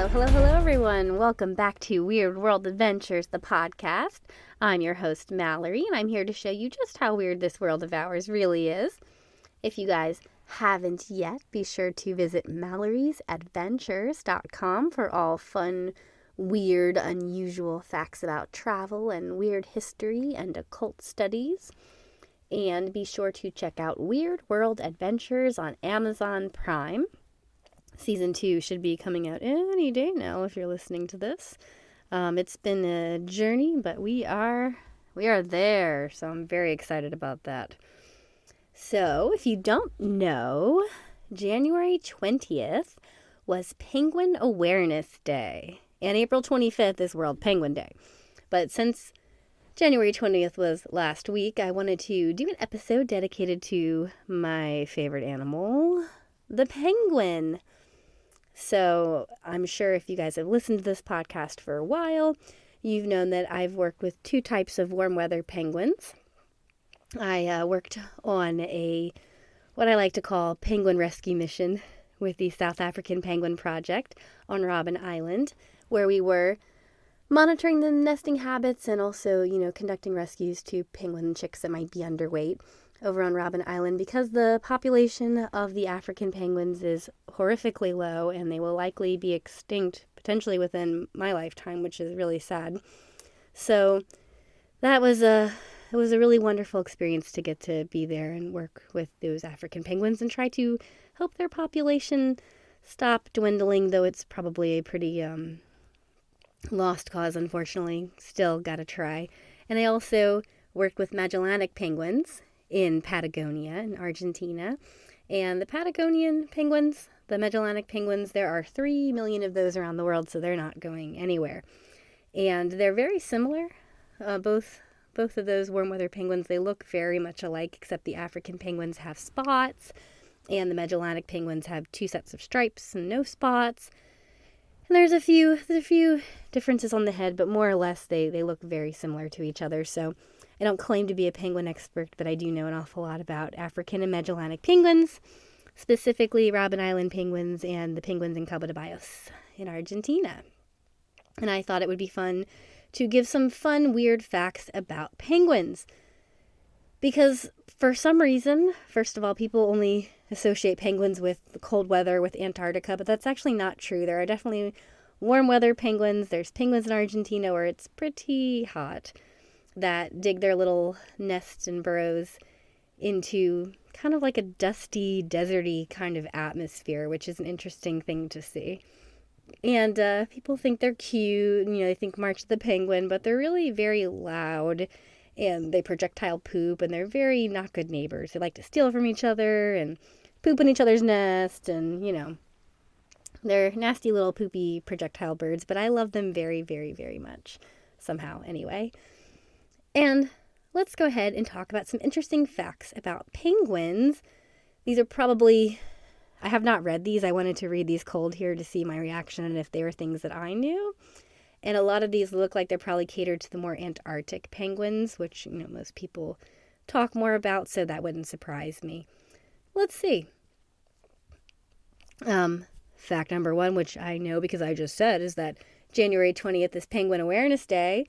Hello, everyone. Welcome back to Weird World Adventures, the podcast. I'm your host, Mallory, and I'm here to show you just how weird this world of ours really is. If you guys haven't yet, be sure to visit maloriesadventures.com for all fun, weird, unusual facts about travel and weird history and occult studies. And be sure to check out Weird World Adventures on Amazon Prime. Season 2 should be coming out any day now if you're listening to this. It's been a journey, but we are there, so I'm very excited about that. So, if you don't know, January 20th was Penguin Awareness Day, and April 25th is World Penguin Day. But since January 20th was last week, I wanted to do an episode dedicated to my favorite animal, the penguin. So I'm sure if you guys have listened to this podcast for a while, you've known that I've worked with two types of warm weather penguins. I worked on what I like to call penguin rescue mission with the South African Penguin Project on Robben Island, where we were monitoring the nesting habits and also, conducting rescues to penguin chicks that might be underweight over on Robben Island, because the population of the African penguins is horrifically low and they will likely be extinct potentially within my lifetime, which is really sad. So it was a really wonderful experience to get to be there and work with those African penguins and try to help their population stop dwindling, though it's probably a pretty lost cause, unfortunately. Still gotta try. And I also worked with Magellanic penguins in Patagonia, in Argentina. And the Patagonian penguins, the Magellanic penguins, there are 3 million of those around the world, so they're not going anywhere. And they're very similar. Both of those warm weather penguins, they look very much alike, except the African penguins have spots, and the Magellanic penguins have 2 sets of stripes and no spots. And there's a few differences on the head, but more or less they look very similar to each other. So I don't claim to be a penguin expert, but I do know an awful lot about African and Magellanic penguins, specifically Robben Island penguins and the penguins in Cabo de Bios in Argentina. And I thought it would be fun to give some fun, weird facts about penguins. Because for some reason, first of all, people only associate penguins with the cold weather, with Antarctica, but that's actually not true. There are definitely warm weather penguins. There's penguins in Argentina where it's pretty hot, that dig their little nests and burrows into kind of like a dusty, deserty kind of atmosphere, which is an interesting thing to see. And people think they're cute, they think March of the Penguin, but they're really very loud, and they projectile poop, and they're very not good neighbors. They like to steal from each other and poop in each other's nest, and, they're nasty little poopy projectile birds, but I love them very, very, very much, somehow, anyway. And let's go ahead and talk about some interesting facts about penguins. These are probably, I have not read these. I wanted to read these cold here to see my reaction and if they were things that I knew. And a lot of these look like they're probably catered to the more Antarctic penguins, which, most people talk more about, so that wouldn't surprise me. Let's see. Fact number 1, which I know because I just said, is that January 20th is Penguin Awareness Day,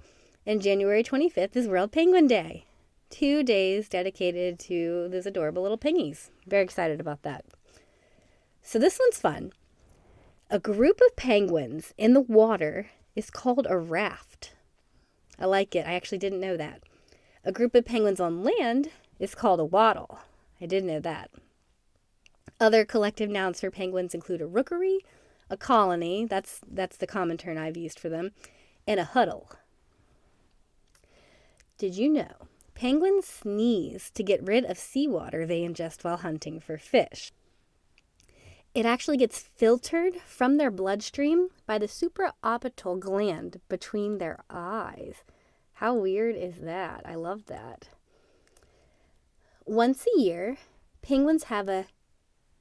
and January 25th is World Penguin Day. 2 days dedicated to those adorable little pengies. Very excited about that. So this one's fun. A group of penguins in the water is called a raft. I like it. I actually didn't know that. A group of penguins on land is called a waddle. I did know that. Other collective nouns for penguins include a rookery, a colony, that's the common term I've used for them, and a huddle. Did you know penguins sneeze to get rid of seawater they ingest while hunting for fish? It actually gets filtered from their bloodstream by the supraorbital gland between their eyes. How weird is that? I love that. Once a year, penguins have a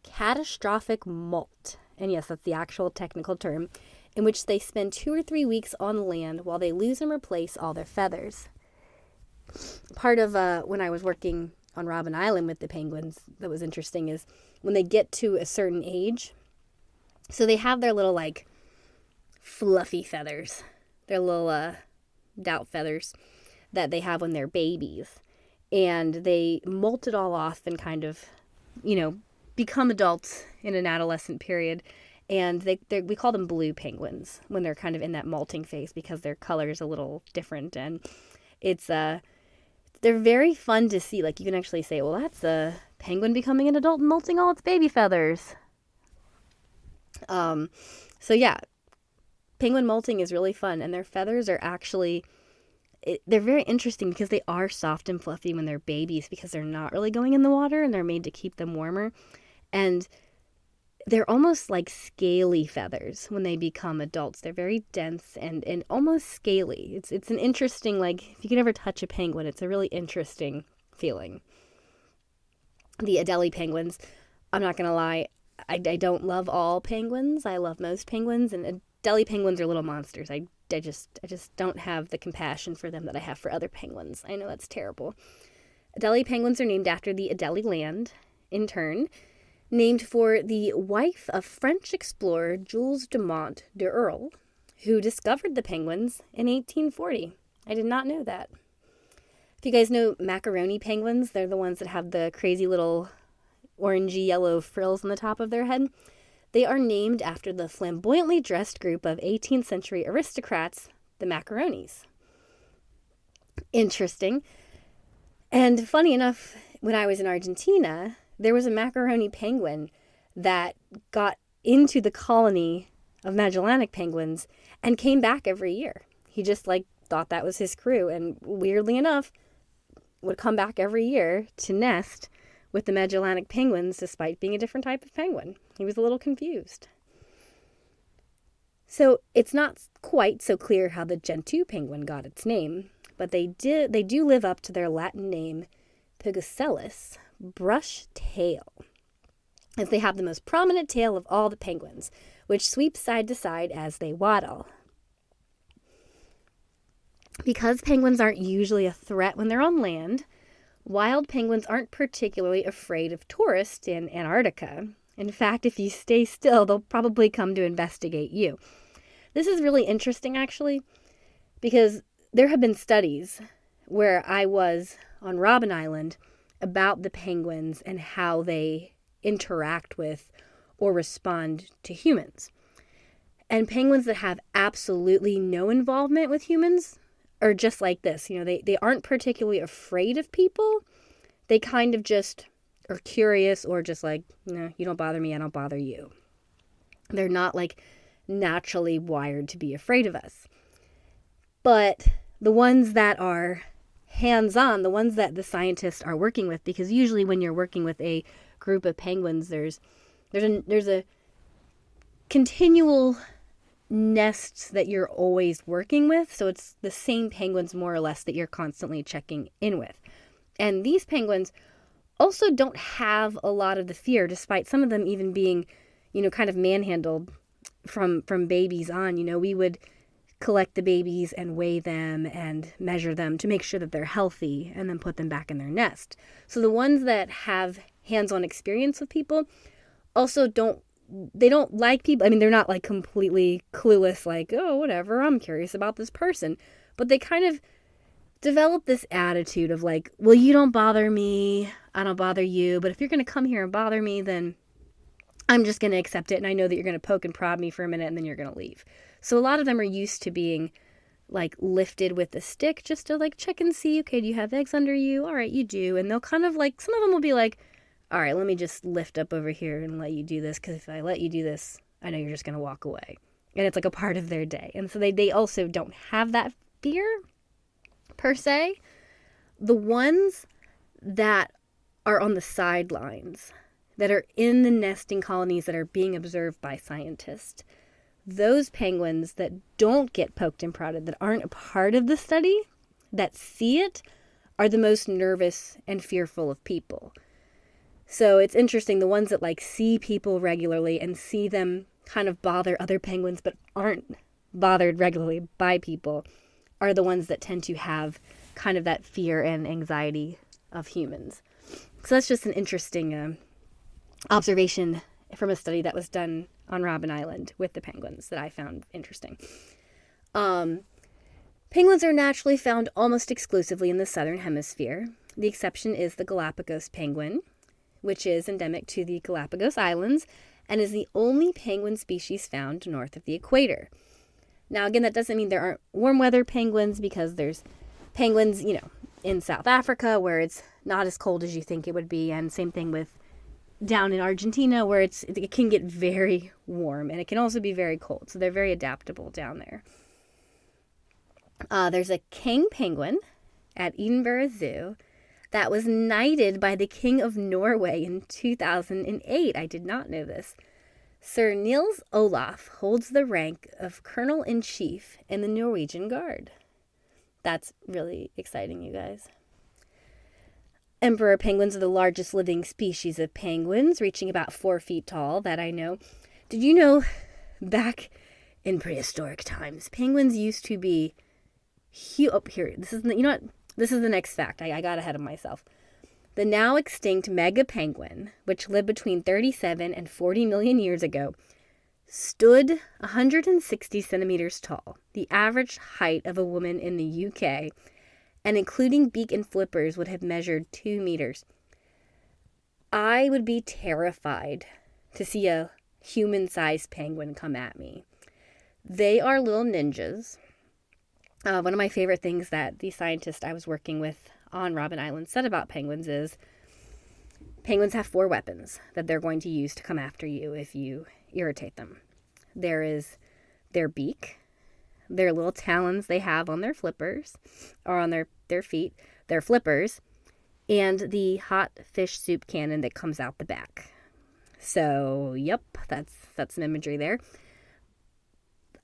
catastrophic molt, and yes, that's the actual technical term, in which they spend 2 or 3 weeks on land while they lose and replace all their feathers. Part of when I was working on Robben Island with the penguins that was interesting is when they get to a certain age, so they have their little fluffy feathers. They're little doubt feathers that they have when they're babies. And they molt it all off and kind of, become adults in an adolescent period. And we call them blue penguins when they're kind of in that molting phase because their color is a little different. And it's they're very fun to see. Like, you can actually say, well, that's a penguin becoming an adult and molting all its baby feathers. So yeah, penguin molting is really fun, and their feathers are actually, they're very interesting because they are soft and fluffy when they're babies because they're not really going in the water and they're made to keep them warmer. And they're almost like scaly feathers when they become adults. They're very dense and almost scaly. It's an interesting, like, if you could ever touch a penguin, it's a really interesting feeling. The Adelie penguins, I'm not going to lie, I don't love all penguins. I love most penguins, and Adelie penguins are little monsters. I just don't have the compassion for them that I have for other penguins. I know that's terrible. Adelie penguins are named after the Adelie land, in turn, named for the wife of French explorer Jules Dumont d'Urville, who discovered the penguins in 1840. I did not know that. If you guys know macaroni penguins, they're the ones that have the crazy little orangey yellow frills on the top of their head. They are named after the flamboyantly dressed group of 18th century aristocrats, the macaronis. Interesting. And funny enough, when I was in Argentina, there was a macaroni penguin that got into the colony of Magellanic penguins and came back every year. He just thought that was his crew, and weirdly enough, would come back every year to nest with the Magellanic penguins despite being a different type of penguin. He was a little confused. So it's not quite so clear how the Gentoo penguin got its name, but they do live up to their Latin name, Pugacellus, brush tail, as they have the most prominent tail of all the penguins, which sweeps side to side as they waddle. Because penguins aren't usually a threat when they're on land, wild penguins aren't particularly afraid of tourists in Antarctica. In fact, if you stay still, they'll probably come to investigate you. This is really interesting, actually, because there have been studies where I was on Robben Island about the penguins and how they interact with or respond to humans. And penguins that have absolutely no involvement with humans are just like this. They aren't particularly afraid of people. They kind of just are curious or just like, no, you don't bother me, I don't bother you. They're not naturally wired to be afraid of us. But the ones that are hands-on, the ones that the scientists are working with, because usually when you're working with a group of penguins, there's a continual nests that you're always working with, so it's the same penguins more or less that you're constantly checking in with. And these penguins also don't have a lot of the fear, despite some of them even being, kind of manhandled from babies on. We would collect the babies and weigh them and measure them to make sure that they're healthy and then put them back in their nest. So the ones that have hands-on experience with people also don't like people. I mean, they're not completely clueless, oh, whatever, I'm curious about this person. But they kind of develop this attitude of well, you don't bother me, I don't bother you. But if you're going to come here and bother me, then I'm just going to accept it. And I know that you're going to poke and prod me for a minute and then you're going to leave. So a lot of them are used to being lifted with a stick just to check and see, okay, do you have eggs under you? All right, you do. And they'll kind of some of them will be all right, let me just lift up over here and let you do this, because if I let you do this, I know you're just going to walk away. And it's a part of their day. And so they also don't have that fear, per se. The ones that are on the sidelines, that are in the nesting colonies that are being observed by scientists, those penguins that don't get poked and prodded, that aren't a part of the study, that see it, are the most nervous and fearful of people. So it's interesting, the ones that see people regularly and see them kind of bother other penguins but aren't bothered regularly by people are the ones that tend to have kind of that fear and anxiety of humans. So that's just an interesting observation from a study that was done on Robben Island with the penguins that I found interesting. Penguins are naturally found almost exclusively in the southern hemisphere. The exception is the Galapagos penguin, which is endemic to the Galapagos Islands and is the only penguin species found north of the equator. Now, again, that doesn't mean there aren't warm weather penguins, because there's penguins, in South Africa where it's not as cold as you think it would be, and same thing with down in Argentina where it can get very warm, and it can also be very cold. So they're very adaptable down there. There's a king penguin at Edinburgh Zoo that was knighted by the King of Norway in 2008. I did not know this. Sir Niels Olaf holds the rank of Colonel-in-Chief in the Norwegian Guard. That's really exciting, you guys. Emperor penguins are the largest living species of penguins, reaching about 4 feet tall, that I know. Did you know back in prehistoric times, penguins used to be huge? Oh, here, this is the next fact. I got ahead of myself. The now extinct mega penguin, which lived between 37 and 40 million years ago, stood 160 centimeters tall, the average height of a woman in the UK, and including beak and flippers would have measured 2 meters. I would be terrified to see a human-sized penguin come at me. They are little ninjas. One of my favorite things that the scientist I was working with on Robben Island said about penguins is penguins have 4 weapons that they're going to use to come after you if you irritate them. There is their beak, their little talons they have on their flippers, or on their feet, their flippers, and the hot fish soup cannon that comes out the back. So, yep, that's some imagery there.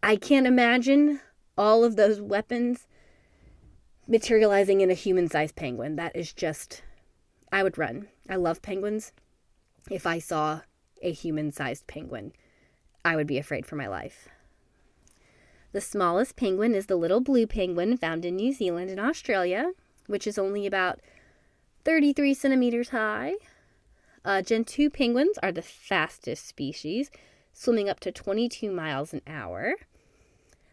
I can't imagine all of those weapons materializing in a human-sized penguin. That is just, I would run. I love penguins. If I saw a human-sized penguin, I would be afraid for my life. The smallest penguin is the little blue penguin found in New Zealand and Australia, which is only about 33 centimeters high. Gen 2 penguins are the fastest species, swimming up to 22 miles an hour.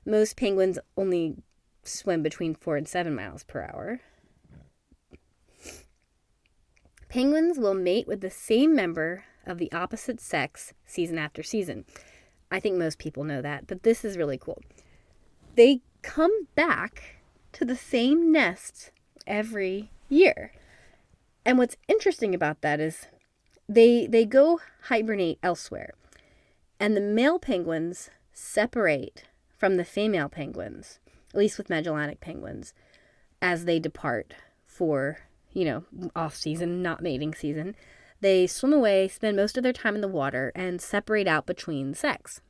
Most penguins only swim between 4 and 7 miles per hour. Penguins will mate with the same member of the opposite sex season after season. I think most people know that, but this is really cool. They come back to the same nest every year. And what's interesting about that is they go hibernate elsewhere. And the male penguins separate from the female penguins, at least with Magellanic penguins, as they depart for, off season, not mating season. They swim away, spend most of their time in the water, and separate out between sex.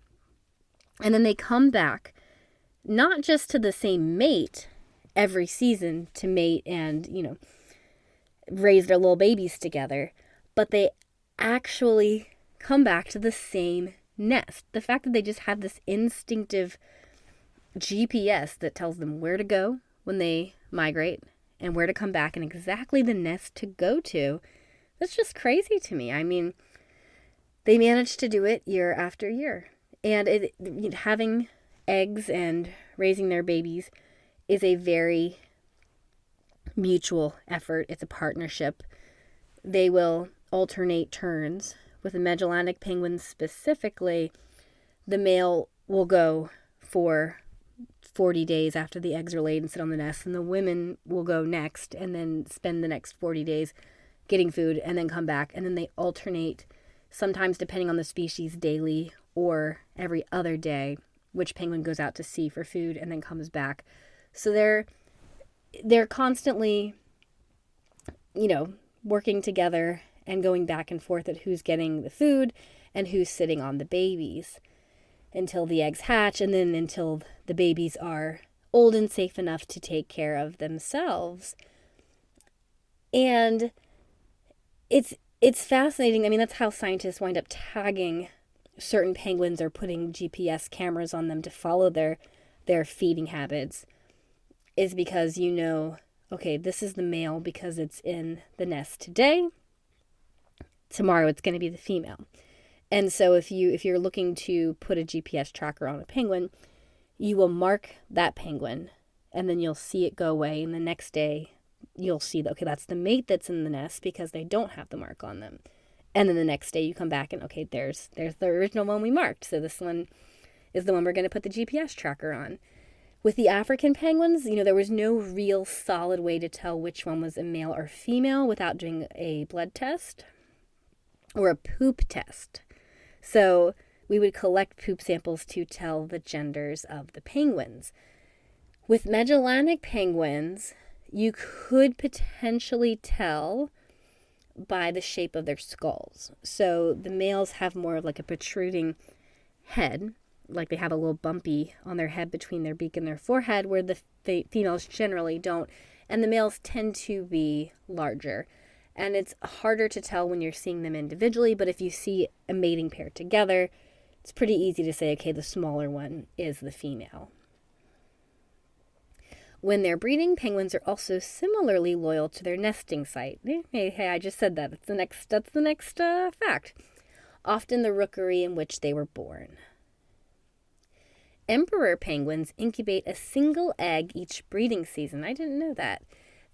And then they come back, not just to the same mate every season to mate and, raise their little babies together, but they actually come back to the same nest. The fact that they just have this instinctive GPS that tells them where to go when they migrate and where to come back and exactly the nest to go to, that's just crazy to me. I mean, they manage to do it year after year. And having eggs and raising their babies is a very mutual effort. It's a partnership. They will alternate turns. With the Magellanic penguins specifically, the male will go for 40 days after the eggs are laid and sit on the nest, and the women will go next and then spend the next 40 days getting food and then come back. And then they alternate, sometimes depending on the species, daily or every other day, which penguin goes out to sea for food and then comes back. So they're constantly, working together and going back and forth at who's getting the food and who's sitting on the babies until the eggs hatch, and then until the babies are old and safe enough to take care of themselves. And it's fascinating. I mean, that's how scientists wind up tagging certain penguins or putting GPS cameras on them to follow their feeding habits, is because okay, this is the male because it's in the nest today. Tomorrow it's going to be the female. And so if you're looking to put a GPS tracker on a penguin, you will mark that penguin, and then you'll see it go away, and the next day you'll see that, okay, that's the mate that's in the nest because they don't have the mark on them. And then the next day you come back and, okay, there's the original one we marked. So this one is the one we're going to put the GPS tracker on. With the African penguins, there was no real solid way to tell which one was a male or female without doing a blood test or a poop test. So we would collect poop samples to tell the genders of the penguins. With Magellanic penguins, you could potentially tell by the shape of their skulls. So the males have more of like a protruding head, like they have a little bumpy on their head between their beak and their forehead, where the females generally don't. And the males tend to be larger. And it's harder to tell when you're seeing them individually, but if you see a mating pair together, it's pretty easy to say, okay, the smaller one is the female. When they're breeding, penguins are also similarly loyal to their nesting site. Hey, I just said that. That's the next fact. Often the rookery in which they were born. Emperor penguins incubate a single egg each breeding season. I didn't know that.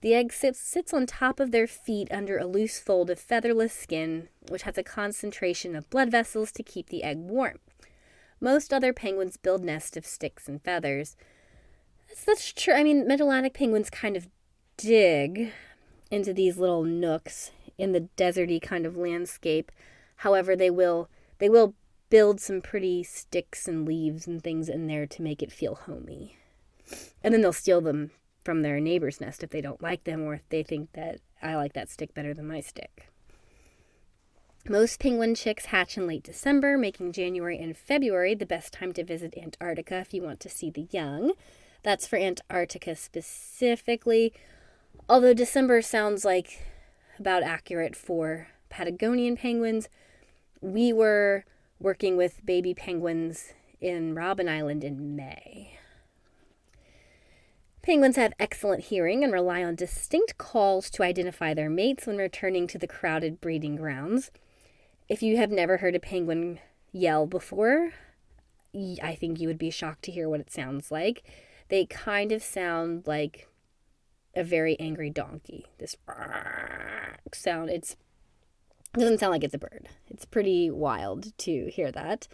The egg sits on top of their feet under a loose fold of featherless skin, which has a concentration of blood vessels to keep the egg warm. Most other penguins build nests of sticks and feathers. That's true. I mean, Magellanic penguins kind of dig into these little nooks in the deserty kind of landscape. However, they will build some pretty sticks and leaves and things in there to make it feel homey. And then they'll steal them from their neighbor's nest if they don't like them, or if they think that I like that stick better than my stick. Most penguin chicks hatch in late December, making January and February the best time to visit Antarctica if you want to see the young. That's for Antarctica specifically, although December sounds like about accurate for Patagonian penguins. We were working with baby penguins in Robben Island in May. Penguins have excellent hearing and rely on distinct calls to identify their mates when returning to the crowded breeding grounds. If you have never heard a penguin yell before, I think you would be shocked to hear what it sounds like. They kind of sound like a very angry donkey. This sound, it doesn't sound like it's a bird. It's pretty wild to hear that.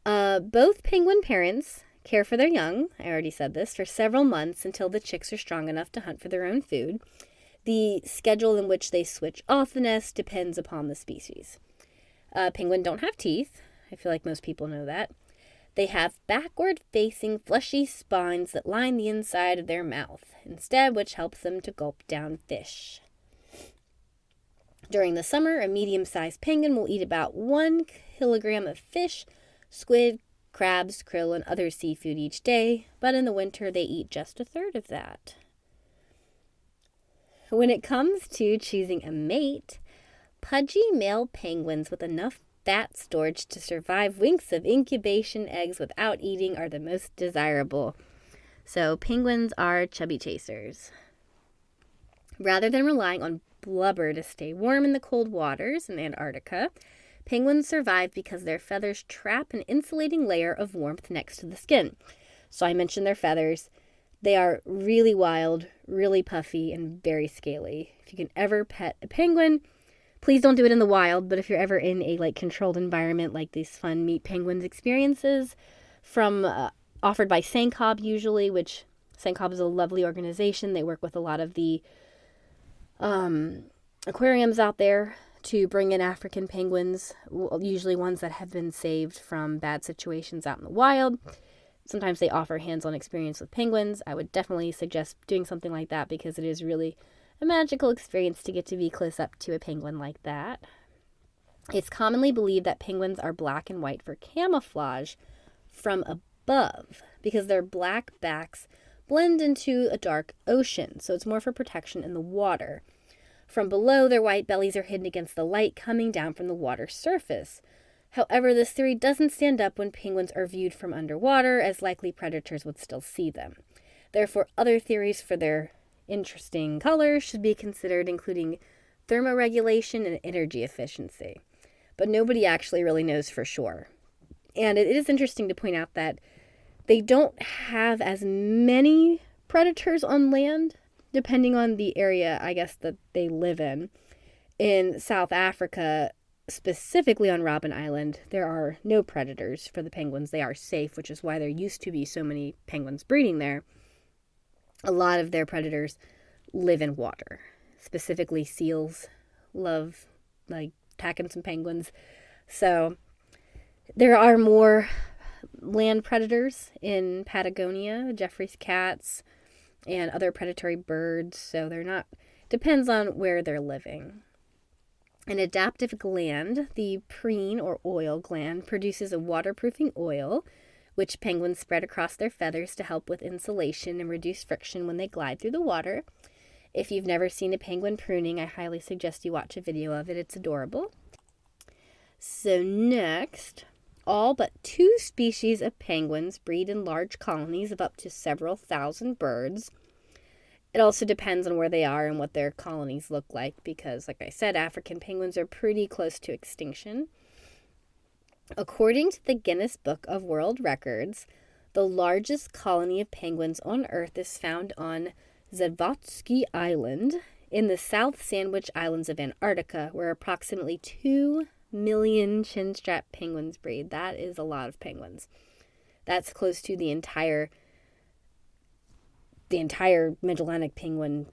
Both penguin parents care for their young, I already said this, for several months until the chicks are strong enough to hunt for their own food. The schedule in which they switch off the nest depends upon the species. Penguins don't have teeth. I feel like most people know that. They have backward-facing fleshy spines that line the inside of their mouth instead, which helps them to gulp down fish. During the summer, a medium-sized penguin will eat about 1 kilogram of fish, squid, crabs, krill, and other seafood each day, but in the winter they eat just a third of that. When it comes to choosing a mate, pudgy male penguins with enough fat storage to survive weeks of incubation eggs without eating are the most desirable. So penguins are chubby chasers. Rather than relying on blubber to stay warm in the cold waters in Antarctica, penguins survive because their feathers trap an insulating layer of warmth next to the skin. So I mentioned their feathers. They are really wild, really puffy, and very scaly. If you can ever pet a penguin, please don't do it in the wild, but if you're ever in a controlled environment like these fun Meet Penguins experiences offered by Sankob usually, which Sankob is a lovely organization. They work with a lot of the aquariums out there to bring in African penguins, usually ones that have been saved from bad situations out in the wild. Sometimes they offer hands-on experience with penguins. I would definitely suggest doing something like that because it is really a magical experience to get to be close up to a penguin like that. It's commonly believed that penguins are black and white for camouflage from above because their black backs blend into a dark ocean, so it's more for protection in the water. From below, their white bellies are hidden against the light coming down from the water surface. However, this theory doesn't stand up when penguins are viewed from underwater, as likely predators would still see them. Therefore, other theories for their interesting colors should be considered, including thermoregulation and energy efficiency. but nobody actually really knows for sure. And it is interesting to point out that they don't have as many predators on land, depending on the area, I guess, that they live in. In South Africa, specifically on Robben Island, there are no predators for the penguins. They are safe, which is why there used to be so many penguins breeding there. A lot of their predators live in water. Specifically, seals love, attacking some penguins. So there are more land predators in Patagonia, Jeffrey's cats, and other predatory birds. So they're not, depends on where they're living. An adaptive gland, the preen or oil gland, produces a waterproofing oil, which penguins spread across their feathers to help with insulation and reduce friction when they glide through the water. If you've never seen a penguin pruning, I highly suggest you watch a video of it. It's adorable. So next, all but 2 species of penguins breed in large colonies of up to several thousand birds. It also depends on where they are and what their colonies look like because, like I said, African penguins are pretty close to extinction. According to the Guinness Book of World Records, the largest colony of penguins on Earth is found on Zavotsky Island in the South Sandwich Islands of Antarctica, where approximately 2 million chinstrap penguins breed. That is a lot of penguins. That's close to the entire Magellanic penguin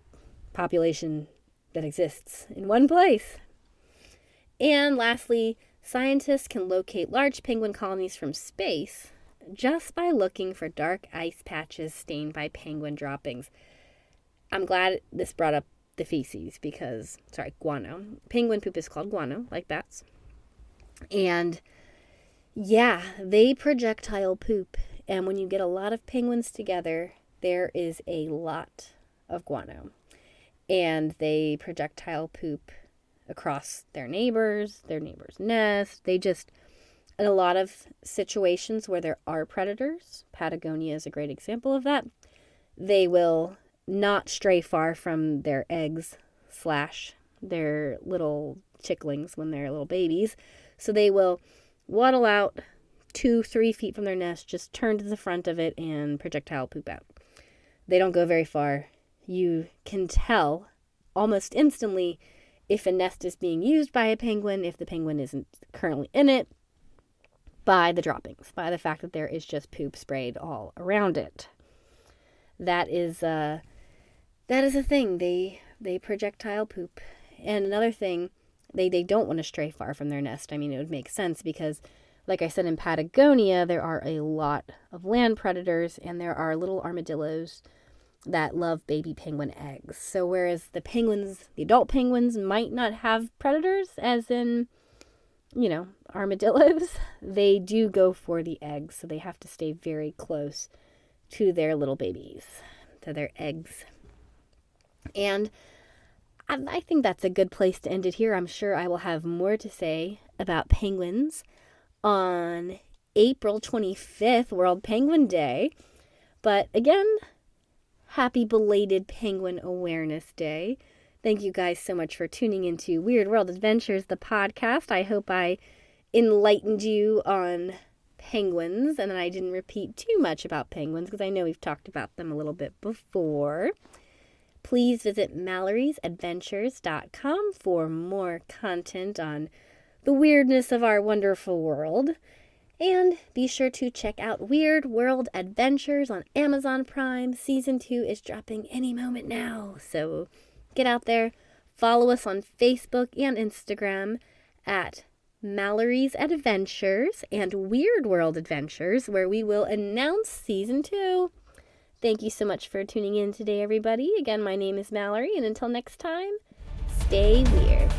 population that exists in one place. And lastly, scientists can locate large penguin colonies from space just by looking for dark ice patches stained by penguin droppings. I'm glad this brought up the feces because, guano. Penguin poop is called guano, like bats. And yeah, they projectile poop. And when you get a lot of penguins together, there is a lot of guano. And they projectile poop across their neighbor's nest. They just, in a lot of situations where there are predators, Patagonia is a great example of that, they will not stray far from their eggs / their little chicklings when they're little babies. So they will waddle out 2-3 feet from their nest, just turn to the front of it and projectile poop out. They don't go very far. You can tell almost instantly if a nest is being used by a penguin, if the penguin isn't currently in it, by the droppings, by the fact that there is just poop sprayed all around it. That is a thing. They projectile poop. And another thing, they don't want to stray far from their nest. I mean, it would make sense because, like I said, in Patagonia, there are a lot of land predators, and there are little armadillos that love baby penguin eggs. So whereas the adult penguins might not have predators, as in, armadillos, they do go for the eggs. So they have to stay very close to their little babies, to their eggs. And I think that's a good place to end it here. I'm sure I will have more to say about penguins on April 25th, World Penguin Day. But again, happy belated Penguin Awareness Day. Thank you guys so much for tuning into Weird World Adventures, the podcast. I hope I enlightened you on penguins and that I didn't repeat too much about penguins because I know we've talked about them a little bit before. Please visit maloriesadventures.com for more content on the weirdness of our wonderful world. And be sure to check out Weird World Adventures on Amazon Prime. Season 2 is dropping any moment now. So get out there. Follow us on Facebook and Instagram at Malorie's Adventures and Weird World Adventures, where we will announce Season 2. Thank you so much for tuning in today, everybody. Again, my name is Malorie, and until next time, stay weird.